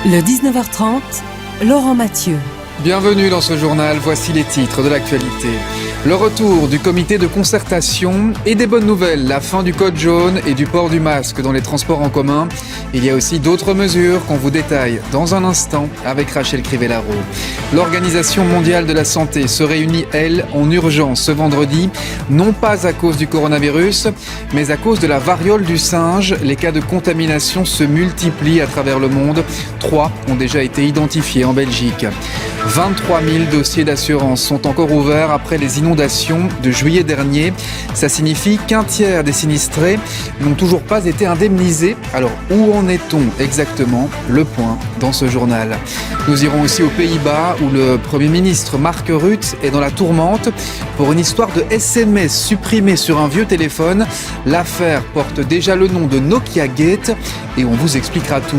Le 19h30, Laurent Mathieu. Bienvenue dans ce journal, voici les titres de l'actualité. Le retour du comité de concertation et des bonnes nouvelles, la fin du code jaune et du port du masque dans les transports en commun. Il y a aussi d'autres mesures qu'on vous détaille dans un instant avec Rachel Crivellaro. L'Organisation mondiale de la santé se réunit, elle, en urgence ce vendredi, non pas à cause du coronavirus, mais à cause de la variole du singe. Les cas de contamination se multiplient à travers le monde. 3 ont déjà été identifiés en Belgique. 23 000 dossiers d'assurance sont encore ouverts après les inondations de juillet dernier. Ça signifie qu'un tiers des sinistrés n'ont toujours pas été indemnisés. Alors où en est-on exactement? Le point dans ce journal. Nous irons aussi aux Pays-Bas où le Premier ministre Mark Rutte est dans la tourmente pour une histoire de SMS supprimés sur un vieux téléphone. L'affaire porte déjà le nom de Nokia Gate et on vous expliquera tout.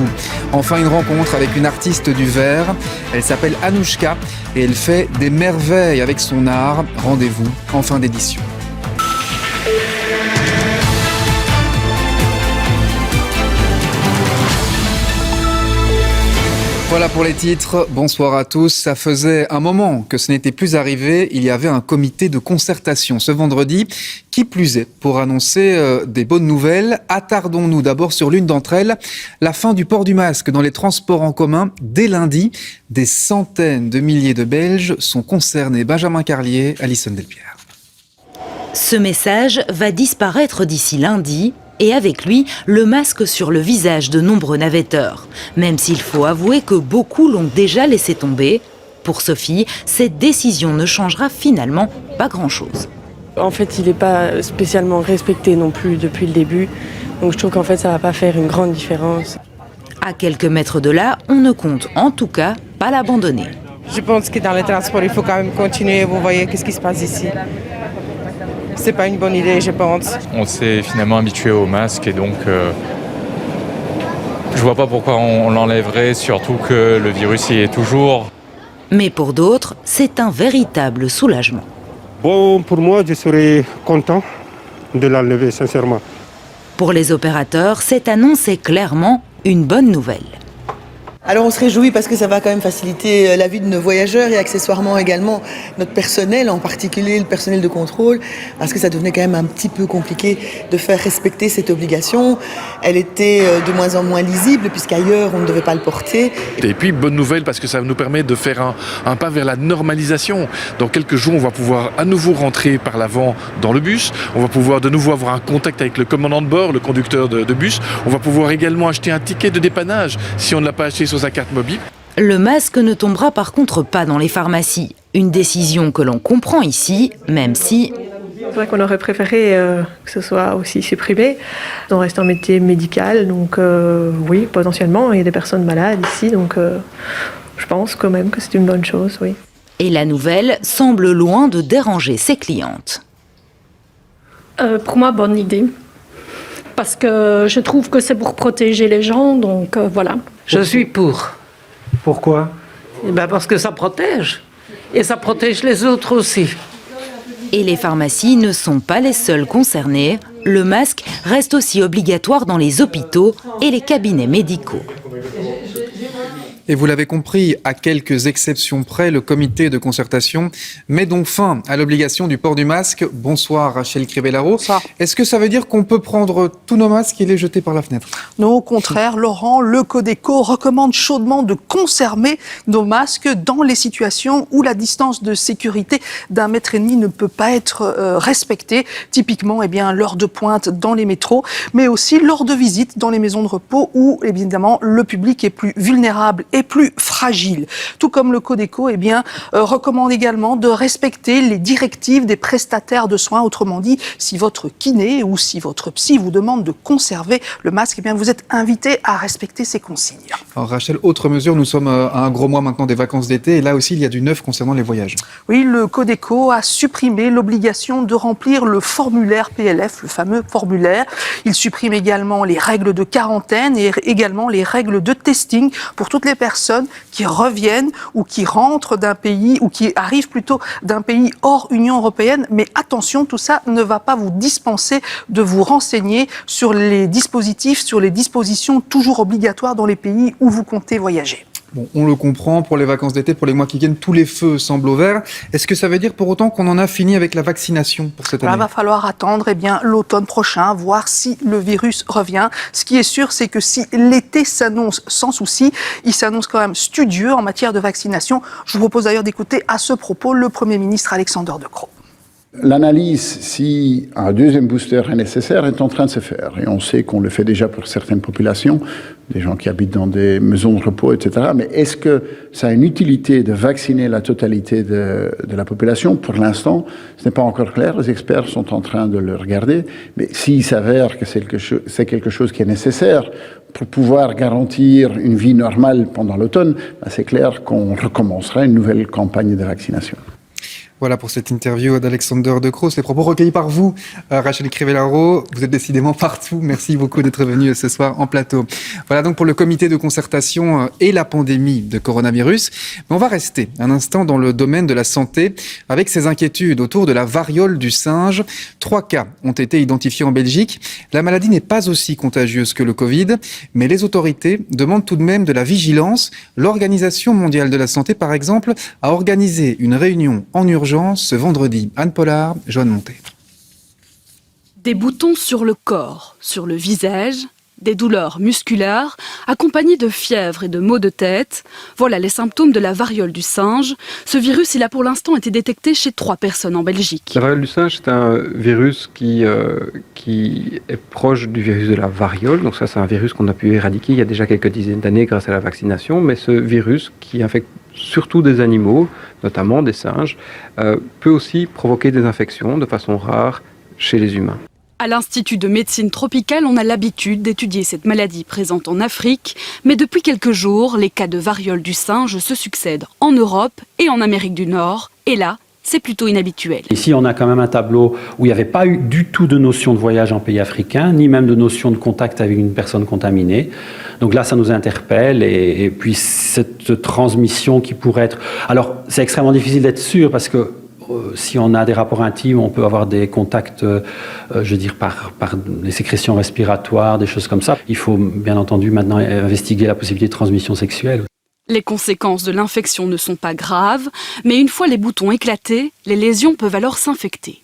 Enfin, une rencontre avec une artiste du verre. Elle s'appelle Anouchka et elle fait des merveilles avec son art. Rendez-vous en fin d'édition. Voilà pour les titres, bonsoir à tous. Ça faisait un moment que ce n'était plus arrivé. Il y avait un comité de concertation ce vendredi, qui plus est, pour annoncer des bonnes nouvelles. Attardons-nous d'abord sur l'une d'entre elles, la fin du port du masque dans les transports en commun. Dès lundi, des centaines de milliers de Belges sont concernés. Benjamin Carlier, Alison Delpierre. Ce message va disparaître d'ici lundi. Et avec lui, le masque sur le visage de nombreux navetteurs. Même s'il faut avouer que beaucoup l'ont déjà laissé tomber. Pour Sophie, cette décision ne changera finalement pas grand-chose. En fait, il n'est pas spécialement respecté non plus depuis le début. Donc je trouve qu'en fait, ça ne va pas faire une grande différence. À quelques mètres de là, on ne compte en tout cas pas l'abandonner. Je pense que dans les transports, il faut quand même continuer. Vous voyez qu'est-ce qui se passe ici. C'est pas une bonne idée, je pense. On s'est finalement habitué au masque et donc je vois pas pourquoi on l'enlèverait, surtout que le virus y est toujours. Mais pour d'autres, c'est un véritable soulagement. Bon, pour moi, je serais content de l'enlever, sincèrement. Pour les opérateurs, cette annonce est clairement une bonne nouvelle. Alors on se réjouit parce que ça va quand même faciliter la vie de nos voyageurs et accessoirement également notre personnel, en particulier le personnel de contrôle, parce que ça devenait quand même un petit peu compliqué de faire respecter cette obligation. Elle était de moins en moins lisible puisqu'ailleurs on ne devait pas le porter. Et puis bonne nouvelle parce que ça nous permet de faire un pas vers la normalisation. Dans quelques jours on va pouvoir à nouveau rentrer par l'avant dans le bus, on va pouvoir de nouveau avoir un contact avec le commandant de bord, le conducteur de bus, on va pouvoir également acheter un ticket de dépannage si on ne l'a pas acheté sur sa carte mobile. Le masque ne tombera par contre pas dans les pharmacies. Une décision que l'on comprend ici, même si... C'est vrai qu'on aurait préféré que ce soit aussi supprimé. On reste un métier médical, donc oui, potentiellement, il y a des personnes malades ici, donc je pense quand même que c'est une bonne chose, oui. Et la nouvelle semble loin de déranger ses clientes. Pour moi, bonne idée. Parce que je trouve que c'est pour protéger les gens, donc voilà. Je suis pour. Pourquoi? Parce que ça protège. Et ça protège les autres aussi. Et les pharmacies ne sont pas les seules concernées. Le masque reste aussi obligatoire dans les hôpitaux et les cabinets médicaux. Et vous l'avez compris, à quelques exceptions près, le comité de concertation met donc fin à l'obligation du port du masque. Bonsoir Rachel Crivellaro. Bonsoir. Est-ce que ça veut dire qu'on peut prendre tous nos masques et les jeter par la fenêtre? Non, au contraire, Laurent, le Codeco recommande chaudement de conserver nos masques dans les situations où la distance de sécurité d'1,5 mètre ne peut pas être respectée. Typiquement, l'heure de pointe dans les métros, mais aussi lors de visites dans les maisons de repos où, évidemment, le public est plus vulnérable et plus fragile. Tout comme le Codeco, recommande également de respecter les directives des prestataires de soins. Autrement dit, si votre kiné ou si votre psy vous demande de conserver le masque, vous êtes invité à respecter ces consignes. Alors Rachel, autre mesure, nous sommes à un gros mois maintenant des vacances d'été et là aussi il y a du neuf concernant les voyages. Oui, le Codeco a supprimé l'obligation de remplir le formulaire PLF, le fameux formulaire. Il supprime également les règles de quarantaine et également les règles de testing pour toutes les personnes qui reviennent ou qui rentrent d'un pays ou qui arrivent plutôt d'un pays hors Union européenne. Mais attention, tout ça ne va pas vous dispenser de vous renseigner sur les dispositifs, sur les dispositions toujours obligatoires dans les pays où vous comptez voyager. Bon, on le comprend, pour les vacances d'été, pour les mois qui viennent, tous les feux semblent au vert. Est-ce que ça veut dire pour autant qu'on en a fini avec la vaccination pour cette année ? Il va falloir attendre l'automne prochain, voir si le virus revient. Ce qui est sûr, c'est que si l'été s'annonce sans souci, il s'annonce quand même studieux en matière de vaccination. Je vous propose d'ailleurs d'écouter à ce propos le Premier ministre Alexander De Croo. L'analyse, si un deuxième booster est nécessaire, est en train de se faire. Et on sait qu'on le fait déjà pour certaines populations, des gens qui habitent dans des maisons de repos, etc. Mais est-ce que ça a une utilité de vacciner la totalité de la population ? Pour l'instant, ce n'est pas encore clair. Les experts sont en train de le regarder. Mais s'il s'avère que c'est quelque chose qui est nécessaire pour pouvoir garantir une vie normale pendant l'automne, c'est clair qu'on recommencera une nouvelle campagne de vaccination. Voilà pour cette interview d'Alexander De Croo. Les propos recueillis par vous, Rachel Crivellaro. Vous êtes décidément partout. Merci beaucoup d'être venu ce soir en plateau. Voilà donc pour le comité de concertation et la pandémie de coronavirus. Mais on va rester un instant dans le domaine de la santé avec ces inquiétudes autour de la variole du singe. 3 cas ont été identifiés en Belgique. La maladie n'est pas aussi contagieuse que le Covid, mais les autorités demandent tout de même de la vigilance. L'Organisation mondiale de la santé, par exemple, a organisé une réunion en urgence ce vendredi. Anne Pollard, Joanne Montet. Des boutons sur le corps, sur le visage, des douleurs musculaires, accompagnées de fièvre et de maux de tête. Voilà les symptômes de la variole du singe. Ce virus, il a pour l'instant été détecté chez 3 personnes en Belgique. La variole du singe, c'est un virus qui est proche du virus de la variole. Donc ça, c'est un virus qu'on a pu éradiquer il y a déjà quelques dizaines d'années grâce à la vaccination. Mais ce virus qui infecte surtout des animaux, notamment des singes, peut aussi provoquer des infections de façon rare chez les humains. À l'Institut de médecine tropicale, on a l'habitude d'étudier cette maladie présente en Afrique. Mais depuis quelques jours, les cas de variole du singe se succèdent en Europe et en Amérique du Nord. Et là, c'est plutôt inhabituel. Ici, on a quand même un tableau où il n'y avait pas eu du tout de notion de voyage en pays africain, ni même de notion de contact avec une personne contaminée. Donc là, ça nous interpelle. Et puis, cette transmission qui pourrait être... Alors, c'est extrêmement difficile d'être sûr parce que si on a des rapports intimes, on peut avoir des contacts, par des sécrétions respiratoires, des choses comme ça. Il faut bien entendu maintenant investiguer la possibilité de transmission sexuelle. Les conséquences de l'infection ne sont pas graves, mais une fois les boutons éclatés, les lésions peuvent alors s'infecter.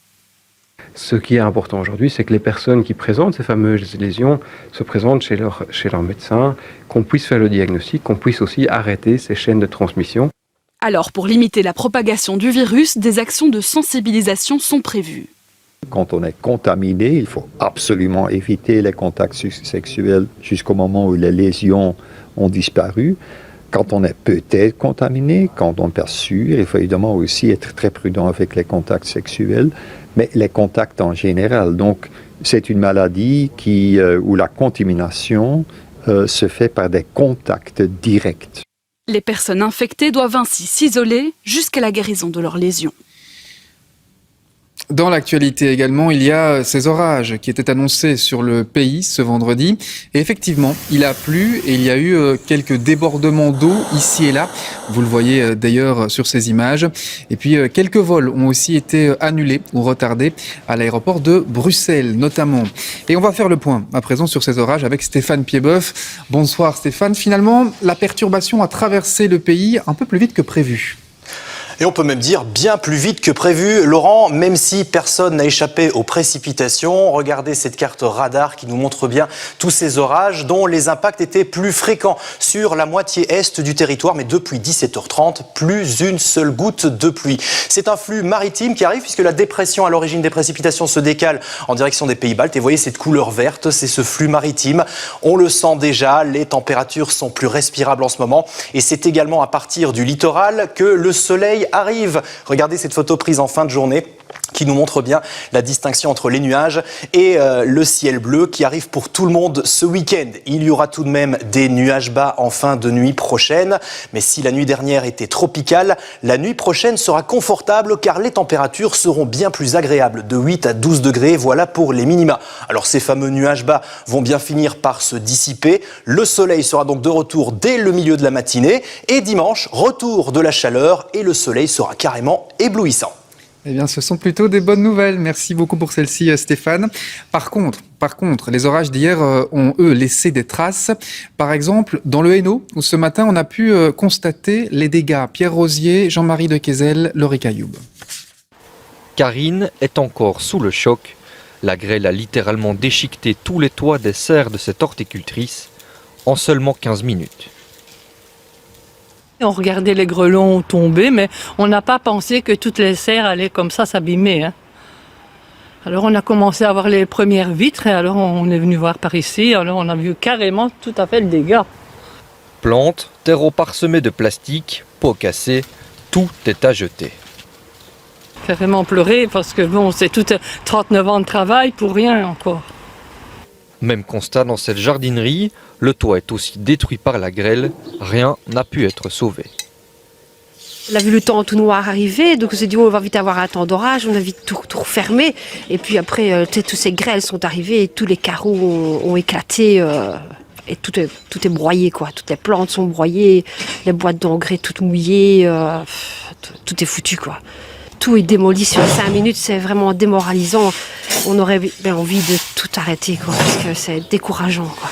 Ce qui est important aujourd'hui, c'est que les personnes qui présentent ces fameuses lésions se présentent chez leur médecin, qu'on puisse faire le diagnostic, qu'on puisse aussi arrêter ces chaînes de transmission. Alors, pour limiter la propagation du virus, des actions de sensibilisation sont prévues. Quand on est contaminé, il faut absolument éviter les contacts sexuels jusqu'au moment où les lésions ont disparu. Quand on est peut-être contaminé, quand on est sûr, il faut évidemment aussi être très prudent avec les contacts sexuels, mais les contacts en général. Donc, c'est une maladie où la contamination se fait par des contacts directs. Les personnes infectées doivent ainsi s'isoler jusqu'à la guérison de leurs lésions. Dans l'actualité également, il y a ces orages qui étaient annoncés sur le pays ce vendredi. Et effectivement, il a plu et il y a eu quelques débordements d'eau ici et là. Vous le voyez d'ailleurs sur ces images. Et puis quelques vols ont aussi été annulés ou retardés à l'aéroport de Bruxelles notamment. Et on va faire le point à présent sur ces orages avec Stéphane Piedboeuf. Bonsoir Stéphane. Finalement, la perturbation a traversé le pays un peu plus vite que prévu. Et on peut même dire bien plus vite que prévu. Laurent, même si personne n'a échappé aux précipitations, regardez cette carte radar qui nous montre bien tous ces orages dont les impacts étaient plus fréquents sur la moitié est du territoire. Mais depuis 17h30, plus une seule goutte de pluie. C'est un flux maritime qui arrive puisque la dépression à l'origine des précipitations se décale en direction des pays baltes. Et vous voyez cette couleur verte, c'est ce flux maritime. On le sent déjà, les températures sont plus respirables en ce moment. Et c'est également à partir du littoral que le soleil arrive. Regardez cette photo prise en fin de journée qui nous montre bien la distinction entre les nuages et le ciel bleu qui arrive pour tout le monde ce week-end. Il y aura tout de même des nuages bas en fin de nuit prochaine, mais si la nuit dernière était tropicale, la nuit prochaine sera confortable car les températures seront bien plus agréables, de 8 à 12 degrés, voilà pour les minima. Alors ces fameux nuages bas vont bien finir par se dissiper, le soleil sera donc de retour dès le milieu de la matinée et dimanche, retour de la chaleur et le soleil sera carrément éblouissant. Eh bien, ce sont plutôt des bonnes nouvelles. Merci beaucoup pour celle-ci, Stéphane. Par contre, les orages d'hier ont, eux, laissé des traces. Par exemple, dans le Hainaut, où ce matin, on a pu constater les dégâts. Pierre Rosier, Jean-Marie de Quézel, Laurie Cailloub. Karine est encore sous le choc. La grêle a littéralement déchiqueté tous les toits des serres de cette horticultrice en seulement 15 minutes. On regardait les grelons tomber, mais on n'a pas pensé que toutes les serres allaient comme ça s'abîmer. Hein. Alors on a commencé à voir les premières vitres et alors on est venu voir par ici. Alors on a vu carrément tout à fait le dégât. Plantes, terreaux parsemés de plastique, pots cassés, tout est à jeter. Fait vraiment pleurer parce que bon, c'est tout 39 ans de travail pour rien encore. Même constat dans cette jardinerie, le toit est aussi détruit par la grêle, rien n'a pu être sauvé. On a vu le temps tout noir arriver, donc on s'est dit on va vite avoir un temps d'orage, on a vite tout refermé. Et puis après, toutes ces grêles sont arrivées et tous les carreaux ont éclaté et tout est broyé, quoi. Toutes les plantes sont broyées, les boîtes d'engrais toutes mouillées, tout est foutu, quoi. Tout est démoli sur 5 minutes, c'est vraiment démoralisant. On aurait envie de tout arrêter, quoi, parce que c'est décourageant, quoi.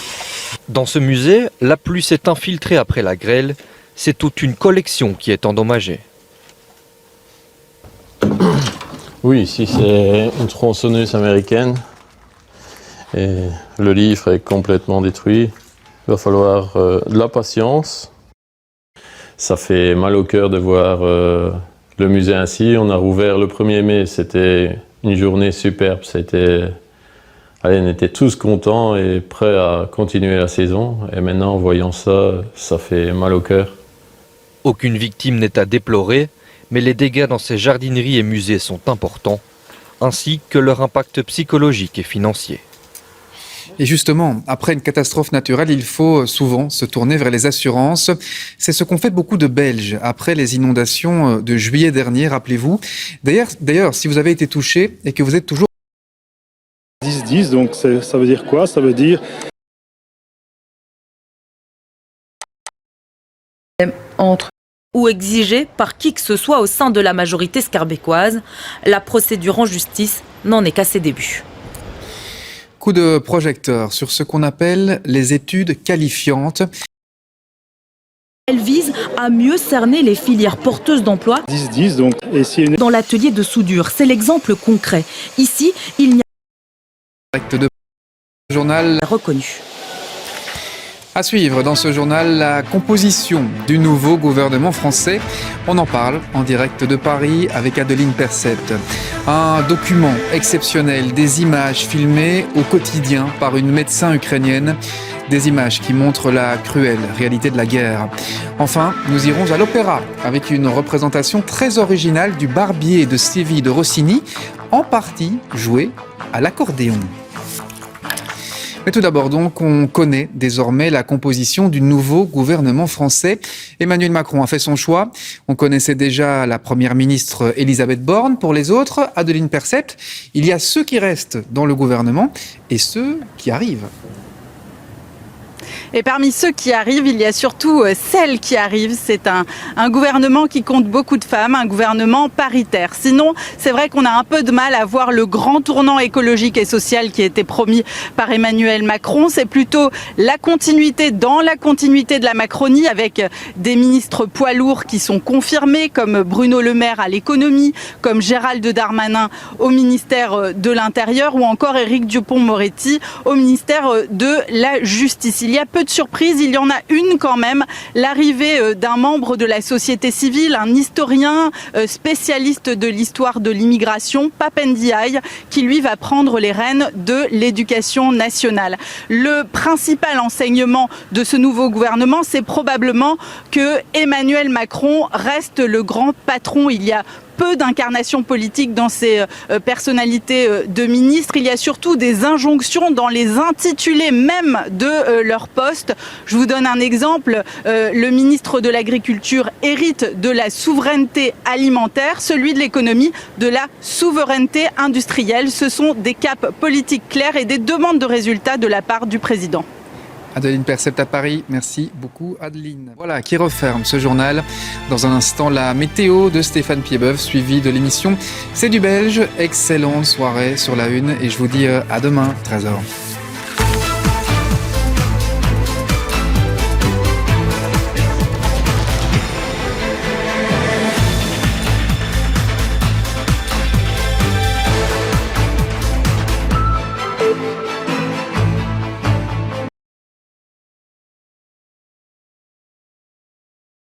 Dans ce musée, la pluie s'est infiltrée après la grêle. C'est toute une collection qui est endommagée. Oui, ici c'est une tronçonneuse américaine. Et le livre est complètement détruit. Il va falloir de la patience. Ça fait mal au cœur de voir le musée ainsi. On a rouvert le 1er mai, c'était une journée superbe. On était tous contents et prêts à continuer la saison. Et maintenant, en voyant ça, ça fait mal au cœur. Aucune victime n'est à déplorer, mais les dégâts dans ces jardineries et musées sont importants, ainsi que leur impact psychologique et financier. Et justement, après une catastrophe naturelle, il faut souvent se tourner vers les assurances. C'est ce qu'ont fait beaucoup de Belges après les inondations de juillet dernier, rappelez-vous. D'ailleurs, si vous avez été touché et que vous êtes toujours 10-10, donc ça veut dire quoi? Ça veut dire entre ou exigé par qui que ce soit au sein de la majorité scarbécoise. La procédure en justice n'en est qu'à ses débuts. Coup de projecteur sur ce qu'on appelle les études qualifiantes. Elle vise à mieux cerner les filières porteuses d'emploi 10-10, donc dans l'atelier de soudure. C'est l'exemple concret. Ici, il n'y a pas de journal reconnu. À suivre dans ce journal, la composition du nouveau gouvernement français. On en parle en direct de Paris avec Adeline Percept. Un document exceptionnel, des images filmées au quotidien par une médecin ukrainienne. Des images qui montrent la cruelle réalité de la guerre. Enfin, nous irons à l'opéra avec une représentation très originale du Barbier de Séville de Rossini, en partie jouée à l'accordéon. Mais tout d'abord donc, on connaît désormais la composition du nouveau gouvernement français. Emmanuel Macron a fait son choix. On connaissait déjà la première ministre Elisabeth Borne. Pour les autres, Adeline Percept, il y a ceux qui restent dans le gouvernement et ceux qui arrivent. Et parmi ceux qui arrivent, il y a surtout celles qui arrivent. C'est un gouvernement qui compte beaucoup de femmes, un gouvernement paritaire. Sinon, c'est vrai qu'on a un peu de mal à voir le grand tournant écologique et social qui a été promis par Emmanuel Macron. C'est plutôt la continuité dans la continuité de la Macronie avec des ministres poids lourds qui sont confirmés, comme Bruno Le Maire à l'économie, comme Gérald Darmanin au ministère de l'Intérieur ou encore Éric Dupond-Moretti au ministère de la Justice. Il y a peu de surprises, il y en a une quand même, l'arrivée d'un membre de la société civile, un historien spécialiste de l'histoire de l'immigration, Pape Ndiaye, qui lui va prendre les rênes de l'éducation nationale. Le principal enseignement de ce nouveau gouvernement, c'est probablement que Emmanuel Macron reste le grand patron. Il y a peu d'incarnation politique dans ces personnalités de ministres. Il y a surtout des injonctions dans les intitulés même de leur poste. Je vous donne un exemple. Le ministre de l'Agriculture hérite de la souveraineté alimentaire, celui de l'économie de la souveraineté industrielle. Ce sont des caps politiques clairs et des demandes de résultats de la part du président. Adeline Percept à Paris. Merci beaucoup, Adeline. Voilà, qui referme ce journal. Dans un instant, la météo de Stéphane Piedboeuf, suivie de l'émission C'est du Belge. Excellente soirée sur la Une et je vous dis à demain, 13h.